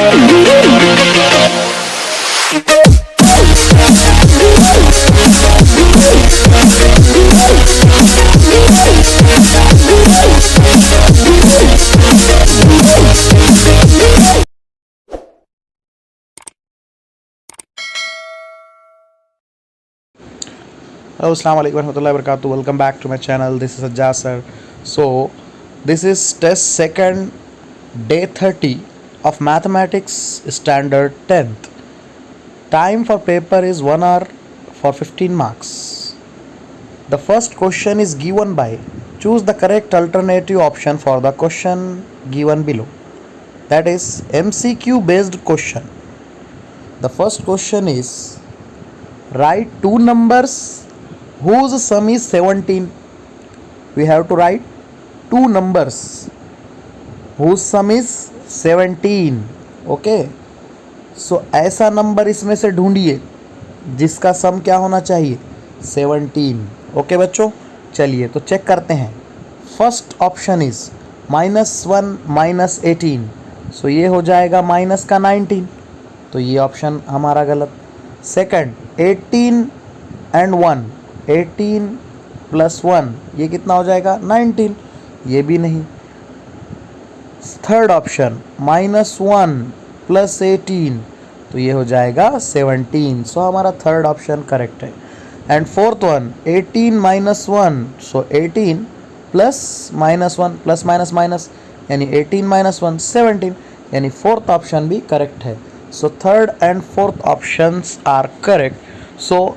Hello, Assalamu alaikum warahmatullahi wabarakatuh. Welcome back to my channel. This is Ajaz sir. So, this is test second, day 30 of Mathematics Standard 10th. Time for paper is 1 hour for 15 marks. The first question is given by choose the correct alternative option for the question given below. That is MCQ based question. The first question is write two numbers whose sum is 17. We have to write two numbers whose sum is 17. Okay, सो ऐसा number इसमें से ढूंढिए जिसका सम क्या होना चाहिए 17. Okay बच्चों, चलिए तो चेक करते हैं. First option is -1 -18. सो ये हो जाएगा माइनस का 19, तो ये ऑप्शन हमारा गलत. सेकंड 18 एंड 1, 18 प्लस 1 ये कितना हो जाएगा 19, ये भी नहीं. थर्ड ऑप्शन -1 प्लस 18, तो ये हो जाएगा 17. सो हमारा थर्ड ऑप्शन करेक्ट है. And fourth one 18 minus 1, so 18 plus -1 plus minus minus यानी 18 माइनस 1 17, यानी फोर्थ ऑप्शन भी करेक्ट है. So third and fourth options are correct. So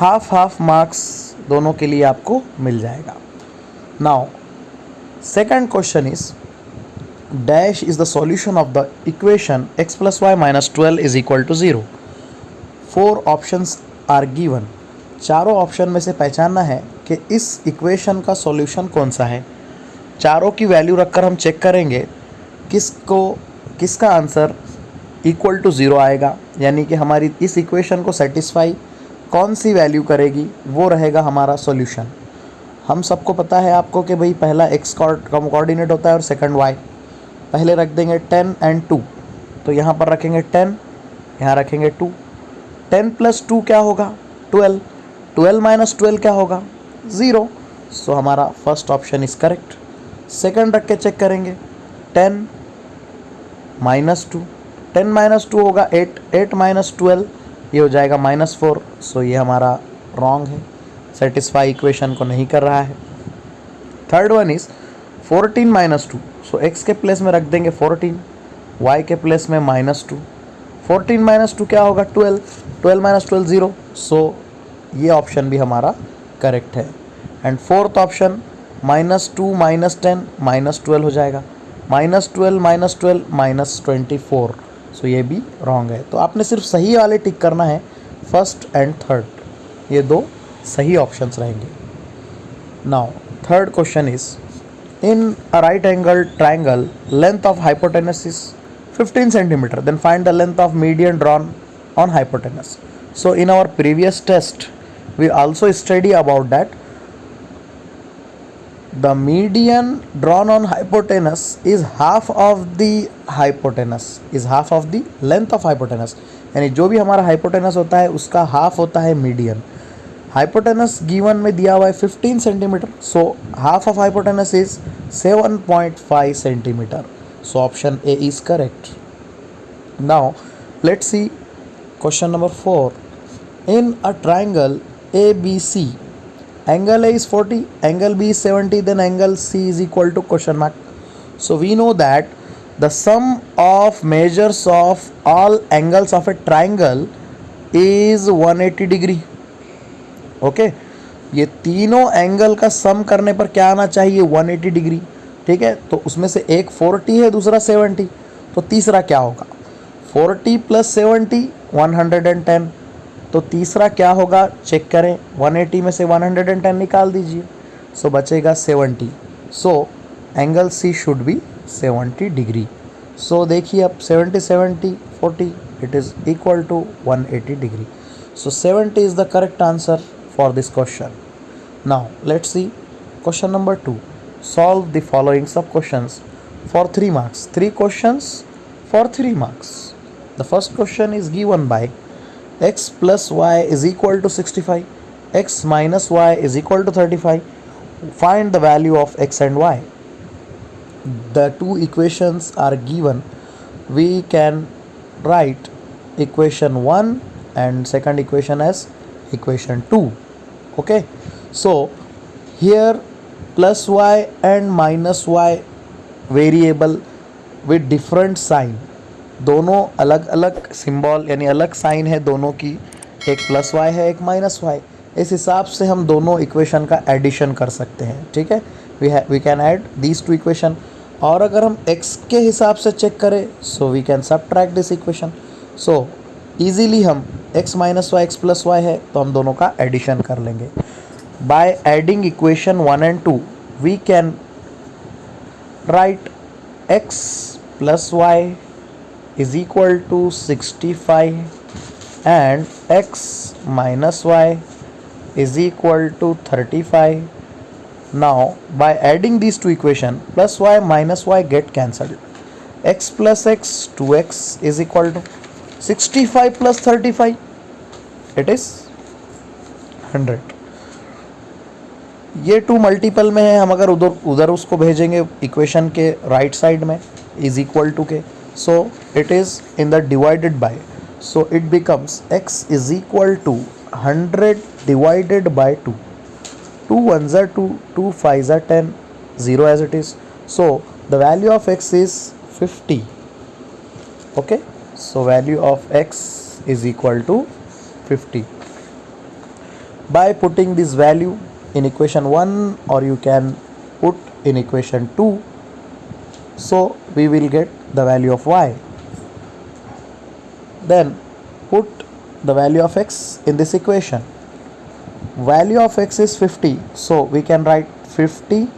half marks दोनों के लिए आपको मिल जाएगा. Now second question is dash is the solution of the equation x + y - 12 is equal to 0. 4 options are given. चारों option में से पहचानना है कि इस इक्वेशन का सॉल्यूशन कौन सा है. चारों की वैल्यू रखकर हम चेक करेंगे किसका आंसर इक्वल टू 0 आएगा, यानी कि हमारी इस इक्वेशन को सेटिस्फाई कौन सी वैल्यू करेगी वो रहेगा हमारा सॉल्यूशन. हम सबको पता है आपको कि भाई पहला x का कोऑर्डिनेट होता है और सेकंड y. पहले रख देंगे 10 एंड 2, तो यहाँ पर रखेंगे 10, यहाँ रखेंगे 2. 10 प्लस 2 क्या होगा 12, 12 माइनस 12 क्या होगा 0. सो हमारा first option is correct. Second रख के चेक करेंगे 10 माइनस 2, 10 माइनस 2 होगा 8, 8 माइनस 12 ये हो जाएगा -4. सो ये हमारा रॉन्ग है, सेटिस्फाई इक्वेशन को नहीं कर रहा है. Third one is 14 minus 2. So x के प्लेस में रख देंगे 14, y के प्लेस में -2. 14 माइनस 2 क्या होगा 12, 12 माइनस 12 0. सो ये ऑप्शन भी हमारा करेक्ट है. एंड फोर्थ ऑप्शन -2 - 10 -12 हो जाएगा, -12 - 12 -24. सो ये भी रॉन्ग है. तो आपने सिर्फ सही वाले टिक करना है, फर्स्ट एंड थर्ड, ये दो सही ऑप्शंस रहेंगे. Now third question is in a right angle triangle length of hypotenuse is 15 cm, then find the length of median drawn on hypotenuse. So in our previous test we also study about that the median drawn on hypotenuse is half of the length of hypotenuse. यानी जो भी हमारा hypotenuse होता है उसका half होता है median. Hypotenuse given में दिया हुआ है 15 centimetre, so half of hypotenuse is 7.5 centimetre. So option A is correct. Now let's see question number 4. In a triangle ABC, angle A is 40, angle B is 70, then angle C is equal to question mark. So we know that the sum of measures of all angles of a triangle is 180 degree. Okay, ये तीनों angle का सम करने पर क्या आना चाहिए 180 degree. ठीक है, तो उसमें से एक 40 है, दूसरा 70, तो तीसरा क्या होगा 40 प्लस 70 110. तो तीसरा क्या होगा चेक करें, 180 में से 110 निकाल दीजिए, सो बचेगा 70. So angle C should be 70 degree. So देखिए अब 70 70 40 it is equal to 180 degree. So 70 is the correct answer for this question. Now let's see question number 2. Solve the following sub questions for 3 marks. 3 questions for 3 marks. The first question is given by x plus y is equal to 65, x minus y is equal to 35. Find the value of x and y. The two equations are given. We can write equation 1 and second equation as equation 2. Okay, so here plus y and minus y variable with different sign, दोनों अलग अलग symbol यानी अलग sign है दोनों की, एक plus y है एक माइनस वाई. इस हिसाब से हम दोनों इक्वेशन का एडिशन कर सकते हैं. ठीक है, we can add these two equation. और अगर हम x के हिसाब से चेक करें so we can subtract this equation. So easily हम x minus y x plus y है तो हम दोनों का एडिशन कर लेंगे. By adding equation 1 and 2 we can write x plus y is equal to 65 and x minus y is equal to 35. Now by adding these two equations, plus y minus y get cancelled. X plus x 2x is equal to 65 plus 35, it is 100. ये to multiple में है, हम अगर उधर उसको भेजेंगे equation के right side में इज इक्वल टू के, so it is in the divided by, so it becomes x is equal to 100 divided by 2. 2 1s are 2, 2 5s are 10, 0 as it is. So the value of x is 50. Okay, so value of x is equal to 50. By putting this value in equation 1 or you can put in equation 2, so we will get the value of y. Then put the value of x in this equation. Value of x is 50, so we can write 50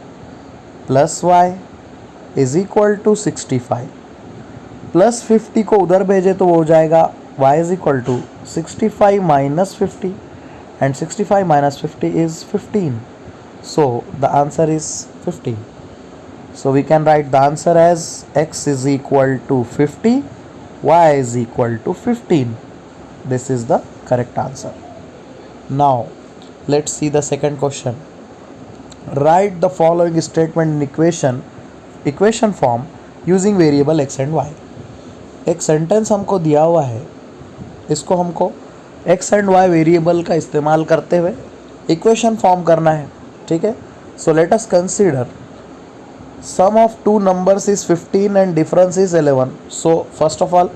plus y is equal to 65. Plus 50 को उधर भेजे तो वो हो जाएगा y is equal to 65 minus 50. And 65 minus 50 is 15. So the answer is 15. So we can write the answer as x is equal to 50, y is equal to 15. This is the correct answer. Now let's see the second question. Write the following statement in equation form using variable x and y. एक sentence हमको दिया हुआ है, इसको हमको x and y variable का इस्तेमाल करते हुए इक्वेशन फॉर्म करना है. ठीक है, so let us consider sum of two numbers is 15 and difference is 11. So first of all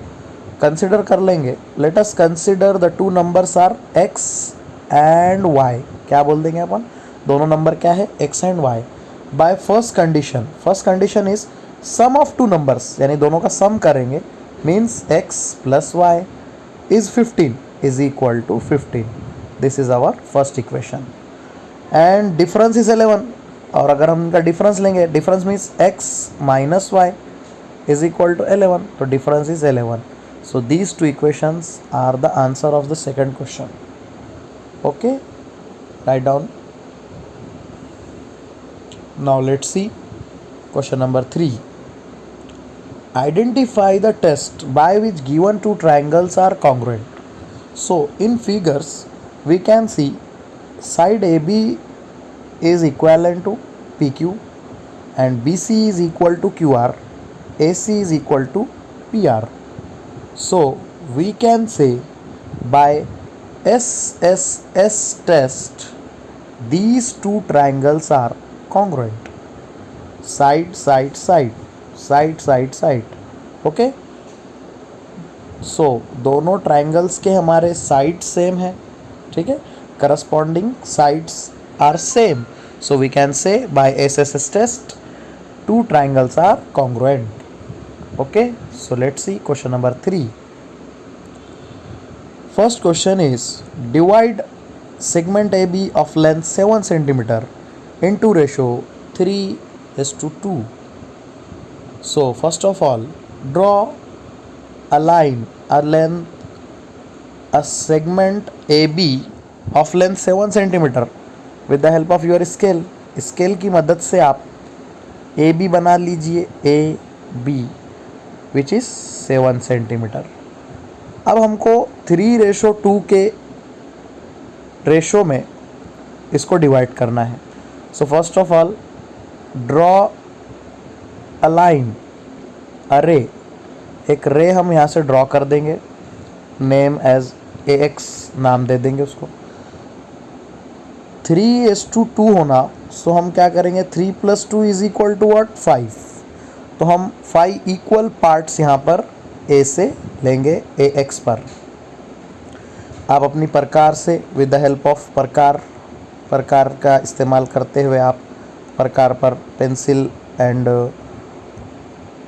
consider कर लेंगे, let us consider the two numbers are x and y. क्या बोल देंगे अपन, दोनों नंबर क्या है x and y. By first condition is sum of two numbers, यानी दोनों का सम करेंगे, means x plus y is 15 is equal to 15. This is our first equation. And difference is 11. और अगर हम इनका डिफरेंस लेंगे, difference means x minus y is equal to 11. तो difference is 11. So these two equations are the answer of the second question. Okay, write down. Now let's see question number 3. Identify the test by which given two triangles are congruent. So in figures we can see side AB is equivalent to PQ and BC is equal to QR, AC is equal to PR. So we can say by SSS test these two triangles are congruent. Side side side, side side side. Okay, so दोनों triangles के हमारे side same है. ठीक है, corresponding sides are same, so we can say by SSS test two triangles are congruent. Okay, so let's see question number 3. First question is divide segment A B of length 7 centimetre into ratio 3:2. So first of all draw a line, a length, a segment AB of length 7 centimeter with the help of your scale. Scale की मदद से आप AB बना लीजिए, AB which is 7 centimetre. अब हमको 3:2 के ratio में इसको डिवाइड करना है। So first of all draw a line, a ray, एक रे हम यहाँ से ड्रॉ कर देंगे, नेम एज AX नाम दे देंगे उसको। 3:2 होना, सो हम क्या करेंगे, 3 + 2 = what, 5। तो हम 5 इक्वल पार्ट्स यहाँ पर A से लेंगे, AX पर। आप अपनी प्रकार से विद द हेल्प ऑफ प्रकार का इस्तेमाल करते हुए आप प्रकार पर पेंसिल एंड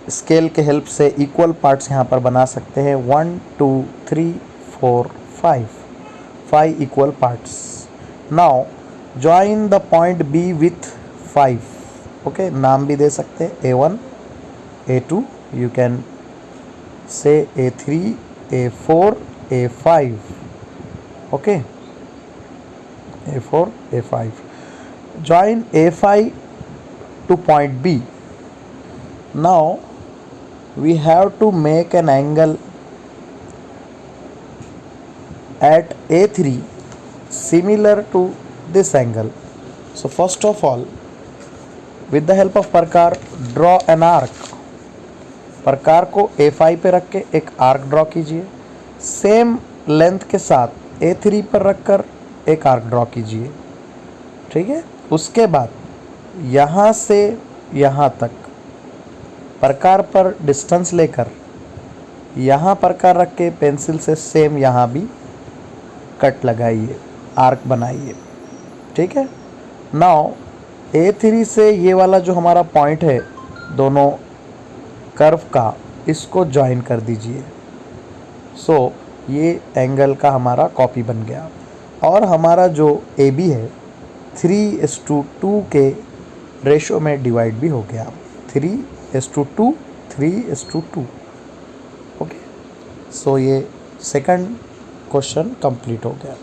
स्केल के हेल्प से इक्वल पार्ट्स यहाँ पर बना सकते हैं। 1 2 3 4 5 equal parts. Now join the point B with 5। Okay, नाम भी दे सकते हैं, A1 A2, you can say A3 A4 A5। Okay, A4 A5। join A5 to point B. Now we have to make an angle at A3 similar to this angle. So first of all, with the help of प्रकार draw an arc. प्रकार को A5 पे रख के एक arc draw कीजिए। Same length के साथ A3 पर रखकर एक आर्क ड्रॉ कीजिए। ठीक है, उसके बाद यहाँ से यहाँ तक प्रकार पर डिस्टेंस लेकर यहाँ प्रकार रख के पेंसिल से सेम यहाँ भी कट लगाइए, आर्क बनाइए। ठीक है, नाउ A3 से ये वाला जो हमारा पॉइंट है दोनों कर्व का, इसको ज्वाइन कर दीजिए। सो ये एंगल का हमारा कॉपी बन गया और हमारा जो AB है 3:2 के रेशो में डिवाइड भी हो गया। 3:2 3:2। ओके, सो ये सेकंड क्वेश्चन कंप्लीट हो गया।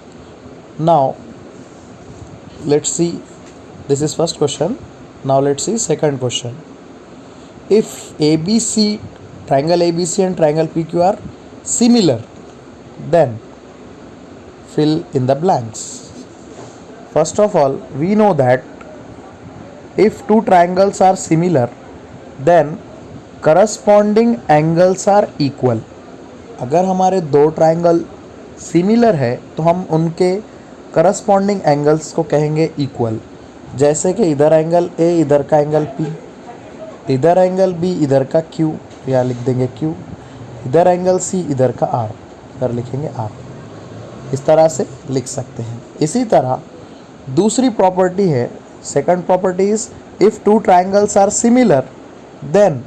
Now let's C, this is first question. Now let's C second question. If ABC, triangle ABC and triangle PQ are similar, then fill in the blanks. First of all, we know that if two triangles are similar, then corresponding angles are equal. अगर हमारे दो triangle similar है तो हम उनके corresponding angles को कहेंगे equal. जैसे कि इधर एंगल A, इधर का एंगल P, इधर एंगल B, इधर का Q, या लिख देंगे Q, इधर एंगल C, इधर का R, इधर लिखेंगे R। इस तरह से लिख सकते हैं। इसी तरह दूसरी प्रॉपर्टी है, second property is if two triangles are similar then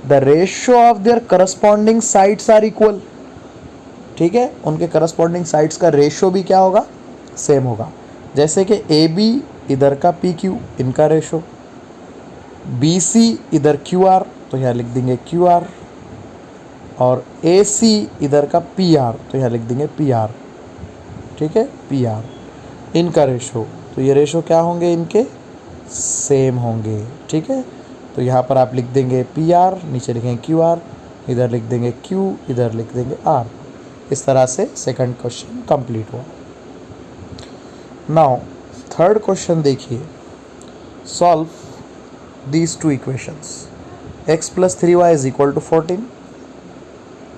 the ratio of their corresponding sides are equal. ठीक है, उनके करस्पॉन्डिंग साइड्स का रेशियो भी क्या होगा, सेम होगा। जैसे कि AB इधर का PQ, इनका रेशियो, BC इधर QR, तो यहाँ लिख देंगे QR, और AC इधर का PR, तो यहाँ लिख देंगे PR। ठीक है, PR इनका रेशो, तो ये रेशो क्या होंगे, इनके सेम होंगे। ठीक है, तो यहाँ पर आप लिख देंगे PR, नीचे लिखेंगे QR, इधर लिख देंगे Q, इधर लिख देंगे R। इस तरह से सेकंड क्वेश्चन कंप्लीट हुआ। नाउ थर्ड क्वेश्चन देखिए, solve these two equations. x + 3y = 14।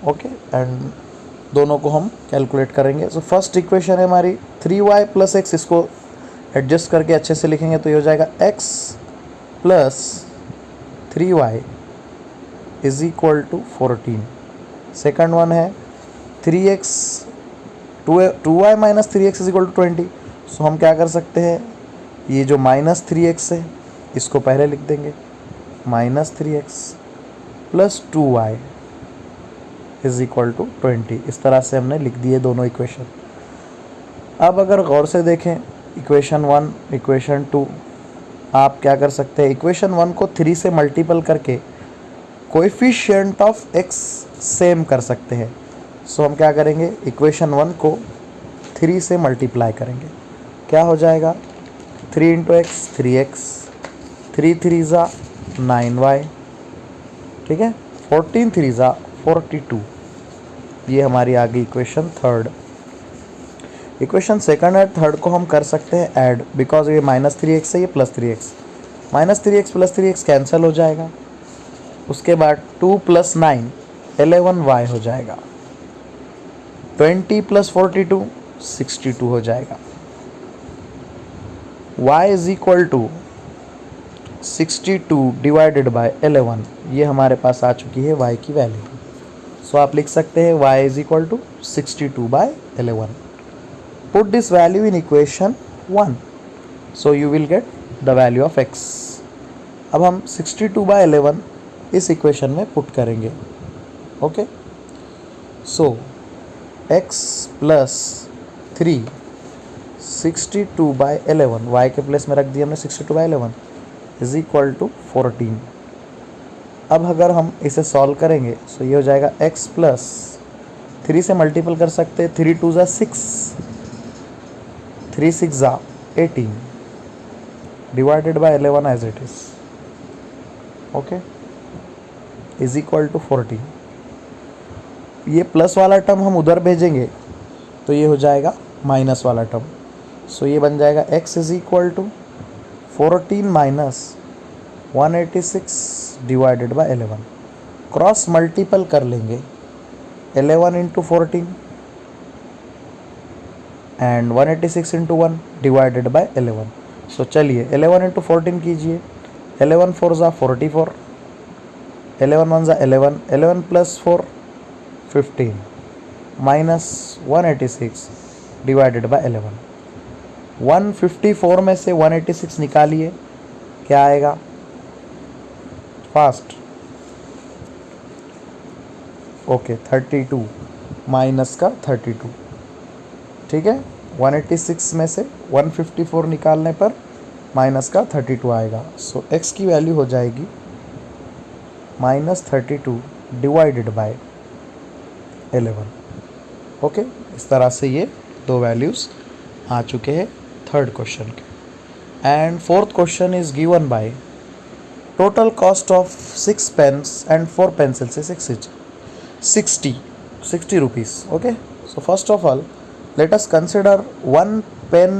Okay, and दोनों को हम कैलकुलेट करेंगे। सो फर्स्ट इक्वेशन है हमारी 3y + x, इसको एडजस्ट करके अच्छे से लिखेंगे तो ये हो जाएगा x + 3y = 14। सेकंड वन है 3y - 3x = 20। सो हम क्या कर सकते हैं, ये जो -3x है इसको पहले लिख देंगे, -3x + 2y = 20। इस तरह से हमने लिख दिए दोनों इक्वेशन। अब अगर गौर से देखें इक्वेशन 1, इक्वेशन 2, आप क्या कर सकते हैं, इक्वेशन 1 को 3 से मल्टीपल करके कोएफिशिएंट ऑफ x सेम कर सकते हैं। सो हम क्या करेंगे, इक्वेशन 1 को 3 से मल्टीप्लाई करेंगे, क्या हो जाएगा, 3 × x 3x, 3 3 = 9y। ठीक है, 14 3 ज़ा 42। ये हमारी आ गई इक्वेशन थर्ड। इक्वेशन सेकंड और थर्ड को हम कर सकते हैं ऐड, बिकॉज ये -3x है, ये +3x। -3x plus 3x cancel हो जाएगा। उसके बाद 2 + 9 11y हो जाएगा। 20 + 42 62 हो जाएगा। y is equal to 62 divided by 11। ये हमारे पास आ चुकी है y की वैल्यू। सो आप लिख सकते हैं y is equal to 62/11। Put this value in equation 1, so you will get the value of x। अब हम 62/11 इस इक्वेशन में पुट करेंगे। ओके, सो x + 3 62/11, y के प्लेस में रख दिया हमने 62/11 इज इक्वल टू 14। अब अगर हम इसे सॉल्व करेंगे तो ये हो जाएगा x + 3 से मल्टीपल कर सकते हैं। 3 2 ज़ा 6, 3 6 ज़ा 18 divided by 11 as it is. Okay, is equal to 14। ये प्लस वाला टर्म हम उधर भेजेंगे तो ये हो जाएगा माइनस वाला टर्म। सो ये बन जाएगा x is equal to 14 minus 186 divided by 11। Cross multiple कर लेंगे 11 into 14 and 186 into 1 divided by 11। So चलिए 11 इंटू 14 कीजिए। 11 4 ज़ा 44, 11 1 ज़ा 11, 11 + 4 15 माइनस 186 डिवाइडेड बाय 11। 154 में से 186 निकालिए, क्या आएगा? फास्ट। ओके, 32 माइनस का 32। ठीक है, 186 में से 154 निकालने पर माइनस का 32 आएगा। सो x की वैल्यू हो जाएगी -32 डिवाइडेड बाय 11। ओके, इस तरह से ये दो वैल्यूज़ आ चुके हैं थर्ड क्वेश्चन के। And fourth question is given by total cost of 6 pens and 4 pencils is 60 rupees. Okay, so first of all let us consider one pen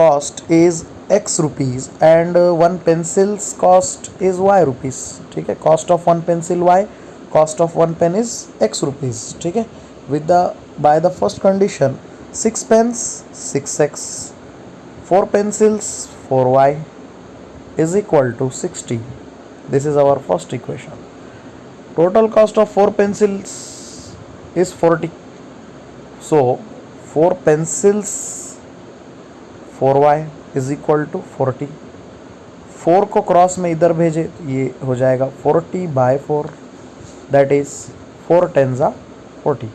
cost is x rupees and one pencil's cost is y rupees. ठीक है, cost of one pencil y, cost of one pen is x rupees. ठीक है, with the by the first condition 6 pens 6x, 4 pencils 4y is equal to 60. This is our first equation. Total cost of 4 pencils is 40. So 4 pencils 4y is equal to 40. 4 को cross में इधर भेजे तो ये हो जाएगा 40/4, that is 4 10s are 40.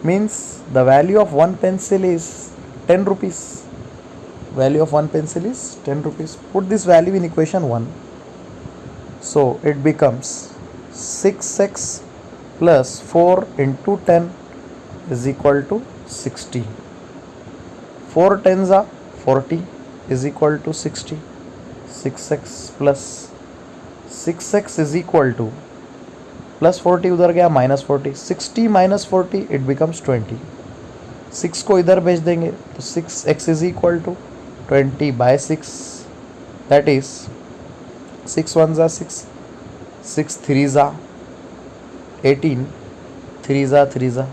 Means the value of one pencil is 10 rupees. Value of one pencil is 10 rupees. Put this value in equation 1. So it becomes 6x plus 4 into 10 is equal to 60. 4 10s are 40 is equal to 60. 6x plus 6x is equal to plus 40 उधर गया minus 40. 60 minus 40 it becomes 20. 6 को इधर भेज देंगे तो 6x is equal to 20/6. That is 6 1s are 6, 6 3s are 18, 3s are 3s are,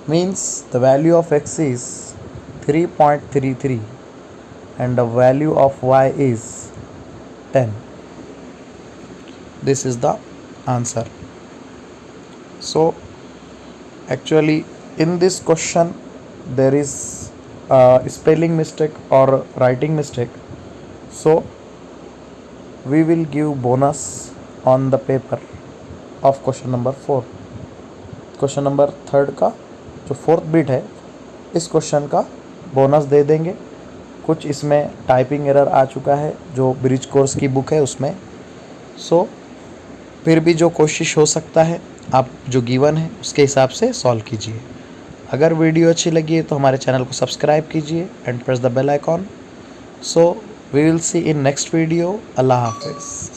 means the value of x is 3.33 and the value of y is 10. This is the answer. So actually in this question there is a spelling mistake or writing mistake, so we will give bonus on the paper of question number 4. Question number third का जो fourth bit है इस question का bonus दे देंगे। कुछ इसमें typing error आ चुका है जो ब्रिज कोर्स की बुक है उसमें। सो फिर भी जो कोशिश हो सकता है आप जो गिवन है उसके हिसाब से सॉल्व कीजिए। अगर वीडियो अच्छी लगी है तो हमारे चैनल को सब्सक्राइब कीजिए and press the bell icon. So we will see in next video. अल्लाह हाफिज़।